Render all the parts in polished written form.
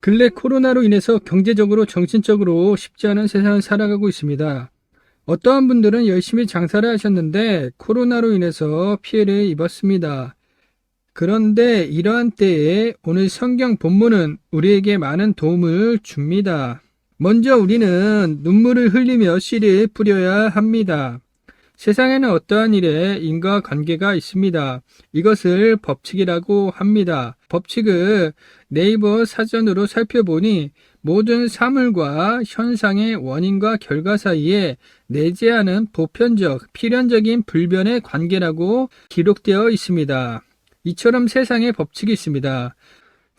근래 코로나로 인해서 경제적으로 정신적으로 쉽지 않은 세상을 살아가고 있습니다. 어떠한 분들은 열심히 장사를 하셨는데 코로나로 인해서 피해를 입었습니다. 그런데 이러한 때에 오늘 성경 본문은 우리에게 많은 도움을 줍니다. 먼저 우리는 눈물을 흘리며 씨를 뿌려야 합니다. 세상에는 어떠한 일에 인과관계가 있습니다. 이것을 법칙이라고 합니다. 법칙을 네이버 사전으로 살펴보니 모든 사물과 현상의 원인과 결과 사이에 내재하는 보편적, 필연적인 불변의 관계라고 기록되어 있습니다. 이처럼 세상에 법칙이 있습니다.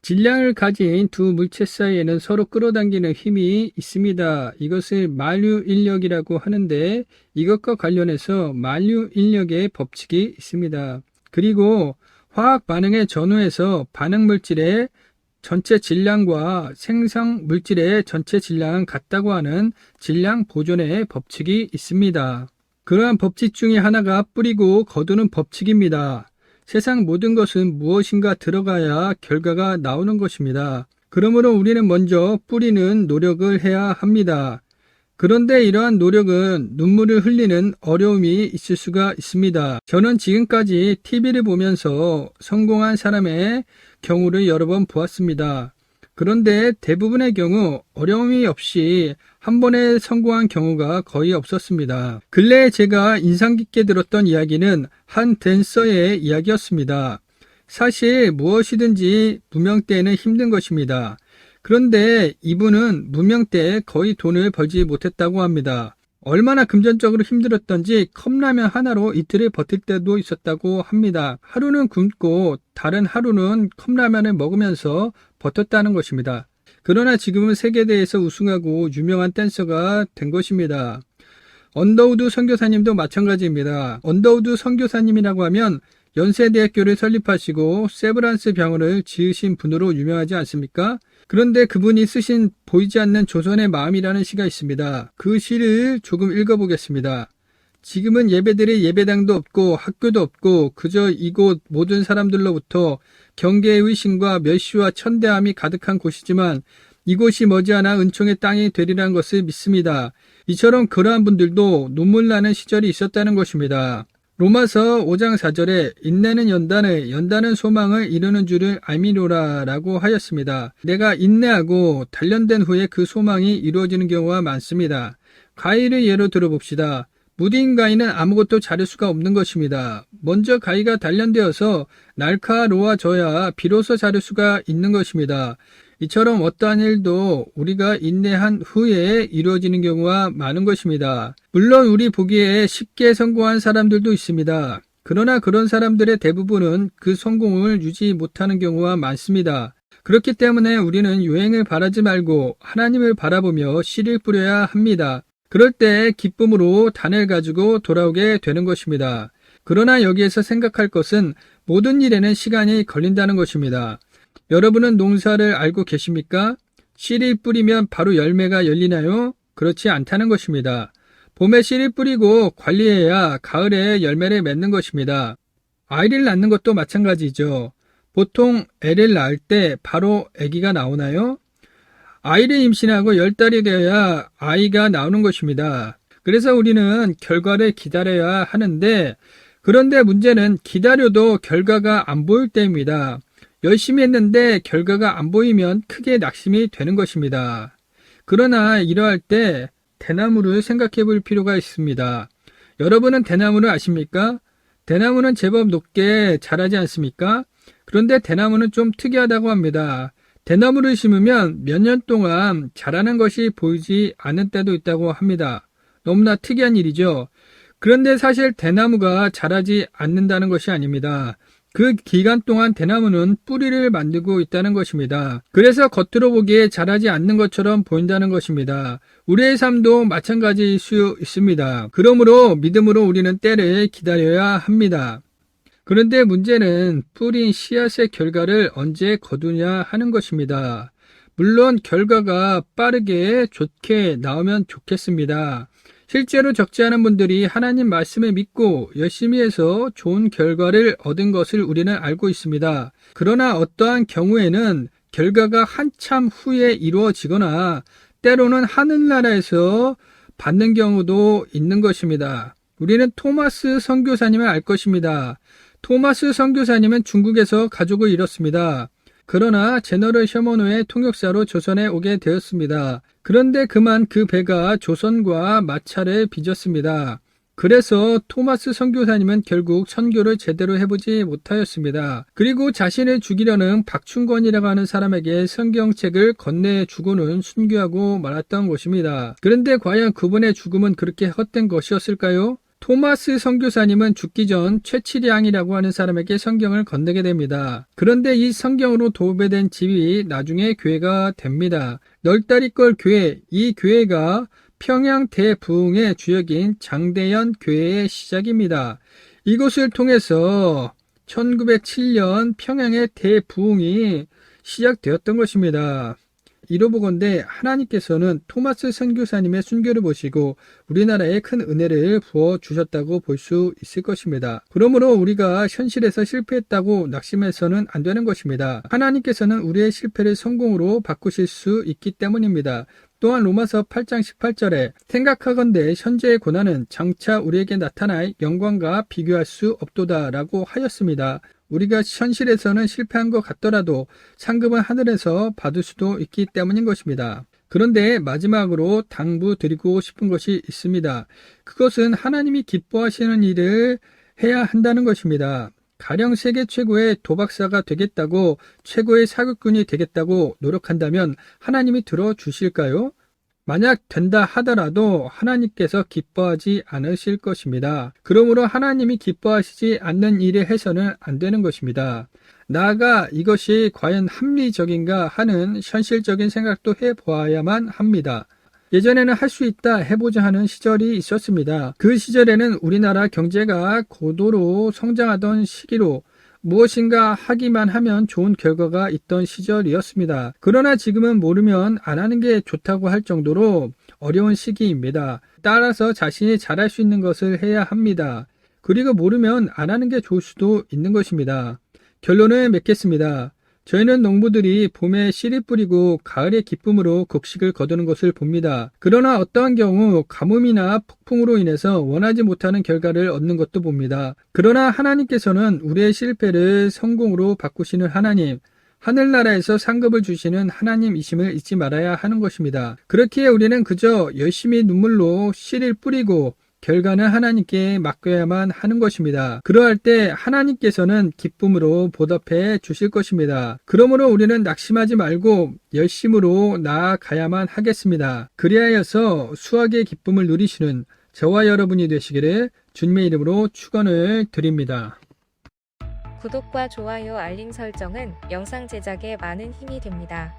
질량을 가진 두 물체 사이에는 서로 끌어당기는 힘이 있습니다. 이것을 만유인력이라고 하는데 이것과 관련해서 만유인력의 법칙이 있습니다. 그리고 화학 반응의 전후에서 반응 물질의 전체 질량과 생성 물질의 전체 질량은 같다고 하는 질량 보존의 법칙이 있습니다. 그러한 법칙 중에 하나가 뿌리고 거두는 법칙입니다. 세상 모든 것은 무엇인가 들어가야 결과가 나오는 것입니다. 그러므로 우리는 먼저 뿌리는 노력을 해야 합니다. 그런데 이러한 노력은 눈물을 흘리는 어려움이 있을 수가 있습니다. 저는 지금까지 TV를 보면서 성공한 사람의 경우를 여러 번 보았습니다. 그런데 대부분의 경우 어려움이 없이 한 번에 성공한 경우가 거의 없었습니다. 근래에 제가 인상 깊게 들었던 이야기는 한 댄서의 이야기였습니다. 사실 무엇이든지 무명 때에는 힘든 것입니다. 그런데 이분은 무명 때 거의 돈을 벌지 못했다고 합니다. 얼마나 금전적으로 힘들었던지 컵라면 하나로 이틀을 버틸 때도 있었다고 합니다. 하루는 굶고 다른 하루는 컵라면을 먹으면서 버텼다는 것입니다. 그러나 지금은 세계대회에서 우승하고 유명한 댄서가 된 것입니다. 언더우드 선교사님도 마찬가지입니다. 언더우드 선교사님이라고 하면 연세대학교를 설립하시고 세브란스 병원을 지으신 분으로 유명하지 않습니까? 그런데 그분이 쓰신 보이지 않는 조선의 마음이라는 시가 있습니다. 그 시를 조금 읽어보겠습니다. 지금은 예배드릴 예배당도 없고 학교도 없고 그저 이곳 모든 사람들로부터 경계의 의심과 멸시와 천대함이 가득한 곳이지만 이곳이 머지않아 은총의 땅이 되리라는 것을 믿습니다. 이처럼 그러한 분들도 눈물 나는 시절이 있었다는 것입니다. 로마서 5장 4절에 인내는 연단을, 연단은 소망을 이루는 줄을 알미노라 라고 하였습니다. 내가 인내하고 단련된 후에 그 소망이 이루어지는 경우가 많습니다. 가위를 예로 들어봅시다. 무딘 가위는 아무것도 자를 수가 없는 것입니다. 먼저 가위가 단련되어서 날카로워져야 비로소 자를 수가 있는 것입니다. 이처럼 어떠한 일도 우리가 인내한 후에 이루어지는 경우가 많은 것입니다. 물론 우리 보기에 쉽게 성공한 사람들도 있습니다. 그러나 그런 사람들의 대부분은 그 성공을 유지 못하는 경우가 많습니다. 그렇기 때문에 우리는 유행을 바라지 말고 하나님을 바라보며 씨를 뿌려야 합니다. 그럴 때 기쁨으로 단을 가지고 돌아오게 되는 것입니다. 그러나 여기에서 생각할 것은 모든 일에는 시간이 걸린다는 것입니다. 여러분은 농사를 알고 계십니까? 씨를 뿌리면 바로 열매가 열리나요? 그렇지 않다는 것입니다. 봄에 씨를 뿌리고 관리해야 가을에 열매를 맺는 것입니다. 아이를 낳는 것도 마찬가지죠. 보통 애를 낳을 때 바로 아기가 나오나요? 아이를 임신하고 10달이 되어야 아이가 나오는 것입니다. 그래서 우리는 결과를 기다려야 하는데 그런데 문제는 기다려도 결과가 안 보일 때입니다. 열심히 했는데 결과가 안 보이면 크게 낙심이 되는 것입니다. 그러나 이러할 때 대나무를 생각해 볼 필요가 있습니다. 여러분은 대나무를 아십니까? 대나무는 제법 높게 자라지 않습니까? 그런데 대나무는 좀 특이하다고 합니다. 대나무를 심으면 몇 년 동안 자라는 것이 보이지 않는 때도 있다고 합니다. 너무나 특이한 일이죠. 그런데 사실 대나무가 자라지 않는다는 것이 아닙니다. 그 기간 동안 대나무는 뿌리를 만들고 있다는 것입니다. 그래서 겉으로 보기에 자라지 않는 것처럼 보인다는 것입니다. 우리의 삶도 마찬가지일 수 있습니다. 그러므로 믿음으로 우리는 때를 기다려야 합니다. 그런데 문제는 뿌린 씨앗의 결과를 언제 거두냐 하는 것입니다. 물론 결과가 빠르게 좋게 나오면 좋겠습니다. 실제로 적지 않은 분들이 하나님 말씀을 믿고 열심히 해서 좋은 결과를 얻은 것을 우리는 알고 있습니다. 그러나 어떠한 경우에는 결과가 한참 후에 이루어지거나 때로는 하늘나라에서 받는 경우도 있는 것입니다. 우리는 토마스 선교사님을 알 것입니다. 토마스 선교사님은 중국에서 가족을 잃었습니다. 그러나 제너럴 셔먼호의 통역사로 조선에 오게 되었습니다. 그런데 그만 그 배가 조선과 마찰을 빚었습니다. 그래서 토마스 선교사님은 결국 선교를 제대로 해보지 못하였습니다. 그리고 자신을 죽이려는 박충권이라고 하는 사람에게 성경책을 건네주고는 순교하고 말았던 것입니다. 그런데 과연 그분의 죽음은 그렇게 헛된 것이었을까요? 토마스 선교사님은 죽기 전 최치량이라고 하는 사람에게 성경을 건네게 됩니다. 그런데 이 성경으로 도배된 집이 나중에 교회가 됩니다. 널다리꼴 교회, 이 교회가 평양 대부흥의 주역인 장대연 교회의 시작입니다. 이곳을 통해서 1907년 평양의 대부흥이 시작되었던 것입니다. 이로보건대 하나님께서는 토마스 선교사님의 순교를 보시고 우리나라에 큰 은혜를 부어주셨다고 볼 수 있을 것입니다. 그러므로 우리가 현실에서 실패했다고 낙심해서는 안 되는 것입니다. 하나님께서는 우리의 실패를 성공으로 바꾸실 수 있기 때문입니다. 또한 로마서 8장 18절에 생각하건대 현재의 고난은 장차 우리에게 나타날 영광과 비교할 수 없도다 라고 하였습니다. 우리가 현실에서는 실패한 것 같더라도 상급은 하늘에서 받을 수도 있기 때문인 것입니다. 그런데 마지막으로 당부드리고 싶은 것이 있습니다. 그것은 하나님이 기뻐하시는 일을 해야 한다는 것입니다. 가령 세계 최고의 도박사가 되겠다고, 최고의 사기꾼이 되겠다고 노력한다면 하나님이 들어주실까요? 만약 된다 하더라도 하나님께서 기뻐하지 않으실 것입니다. 그러므로 하나님이 기뻐하시지 않는 일에 해서는 안 되는 것입니다. 나아가 이것이 과연 합리적인가 하는 현실적인 생각도 해보아야만 합니다. 예전에는 할 수 있다 해보자 하는 시절이 있었습니다. 그 시절에는 우리나라 경제가 고도로 성장하던 시기로 무엇인가 하기만 하면 좋은 결과가 있던 시절이었습니다. 그러나 지금은 모르면 안 하는 게 좋다고 할 정도로 어려운 시기입니다. 따라서 자신이 잘할 수 있는 것을 해야 합니다. 그리고 모르면 안 하는 게 좋을 수도 있는 것입니다. 결론을 맺겠습니다. 저희는 농부들이 봄에 씨를 뿌리고 가을의 기쁨으로 곡식을 거두는 것을 봅니다. 그러나 어떠한 경우 가뭄이나 폭풍으로 인해서 원하지 못하는 결과를 얻는 것도 봅니다. 그러나 하나님께서는 우리의 실패를 성공으로 바꾸시는 하나님, 하늘나라에서 상급을 주시는 하나님이심을 잊지 말아야 하는 것입니다. 그렇기에 우리는 그저 열심히 눈물로 씨를 뿌리고 결과는 하나님께 맡겨야만 하는 것입니다. 그러할 때 하나님께서는 기쁨으로 보답해 주실 것입니다. 그러므로 우리는 낙심하지 말고 열심으로 나아가야만 하겠습니다. 그리하여서 수확의 기쁨을 누리시는 저와 여러분이 되시기를 주님의 이름으로 축원을 드립니다. 구독과 좋아요 알림 설정은 영상 제작에 많은 힘이 됩니다.